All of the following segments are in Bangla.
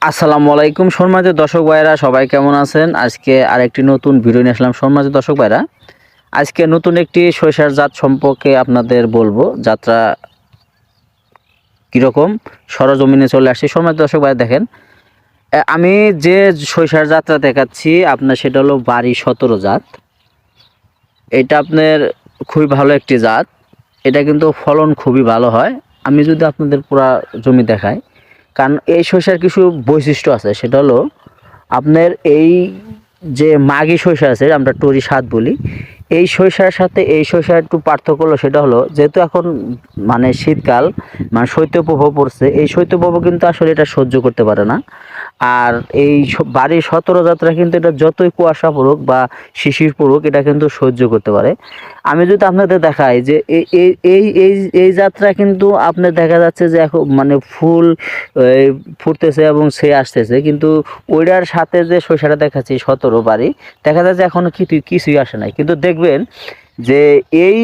আসসালামু আলাইকুম সম্মানিত দর্শক ভাইরা, সবাই কেমন আছেন? আজকে আরেকটি নতুন ভিডিও নিয়ে আসলাম। সম্মানিত দর্শক ভাইরা, আজকে নতুন একটি সরিষার জাত সম্পর্কে আপনাদের বলবো। যাত্রা কীরকম সরজমিনে চলে আসছে। সম্মানিত দর্শক ভাইরা দেখেন, আমি যে সরিষার জাতটা দেখাচ্ছি আপনার, সেটা হলো বাড়ি 17 জাত। এটা আপনার খুবই ভালো একটি জাত। এটা কিন্তু ফলন খুবই ভালো হয়। আমি যদি আপনাদের পুরা জমি দেখাই, কারণ এই সরিষার কিছু বৈশিষ্ট্য আছে। সেটা হলো আপনার এই যে মাঘী সরিষা আছে, আমরা টরি 7 বলি, এই সরিষার সাথে এই সরিষার একটু পার্থক্য হলো, সেটা হলো যেহেতু এখন মানে শীতকাল, মানে শৈত্যপ্রবাহ পড়ছে, এই শৈত্যপ্রবাহ কিন্তু আসলে এটা সহ্য করতে পারে না। আর এই বাড়ির 17 যাত্রা কিন্তু এটা যতই কুয়াশা পড়ুক বা শিশির পড়ুক, এটা কিন্তু সহ্য করতে পারে। আমি যদি আপনাদের দেখাই যে এই এই এই এই এই যাত্রা কিন্তু আপনার দেখা যাচ্ছে যে এখন মানে ফুল ফুটতেছে এবং সে আসতেছে, কিন্তু ওইটার সাথে যে সরিষাটা দেখাচ্ছি 17 বাড়ি, দেখা যাচ্ছে এখনো কিছুই আসে নাই। কিন্তু দেখবেন যে এই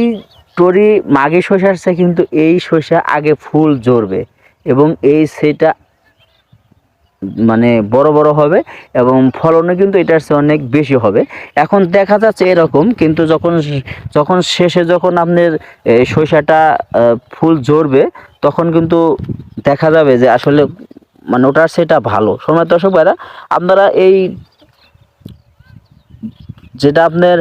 টরি মাঘী সরিষার চেয়ে কিন্তু এই সরিষা আগে ফুল ঝরবে এবং এই সেটা মানে বড় বড় হবে এবং ফলনও কিন্তু এটার চেয়ে অনেক বেশি হবে। এখন দেখা যাচ্ছে এরকম, কিন্তু যখন যখন শেষে যখন আপনার সরিষাটা ফুল ঝরবে, তখন কিন্তু দেখা যাবে যে আসলে মানে ওটার সেটা ভালো। সময় দর্শক ভাইরা, আপনারা এই যেটা আপনার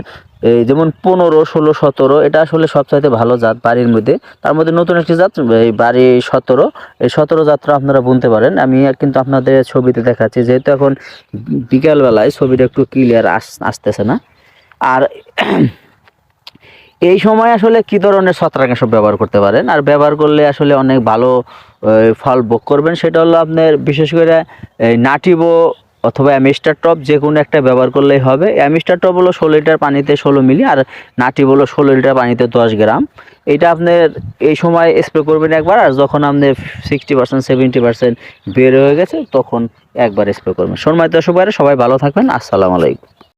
এই যেমন 15, 16, 17, এটা আসলে সবচাইতে ভালো জাত বাড়ির মধ্যে। তার মধ্যে নতুন একটি জাত এই বাড়ি 17, এই 17 জাতটা আপনারা বুনতে পারেন। আমি কিন্তু আপনাদের ছবিতে দেখাচ্ছি, যেহেতু এখন বিকালবেলায় ছবিটা একটু ক্লিয়ার আসতেছে না। আর এই সময় আসলে কি ধরনের ছত্রাকনাশক ব্যবহার করতে পারেন, আর ব্যবহার করলে আসলে অনেক ভালো ফল ভোগ করবেন, সেটা হলো আপনার বিশেষ করে নাটিবো অথবা অ্যামিস্টার টপ, যে কোনো একটা ব্যবহার করলেই হবে। অ্যামিস্টার টপ হলো 16 লিটার পানিতে 16 মিলি, আর নাটিবো হলো 16 লিটার পানিতে 10 গ্রাম। এটা আপনার এই সময় স্প্রে করবেন একবার, আর যখন আপনার 60% 70% বের হয়ে গেছে, তখন একবার স্প্রে করবেন। সম্মানিত দর্শক ভাইরা, সবাই ভালো থাকবেন। আসসালামু আলাইকুম।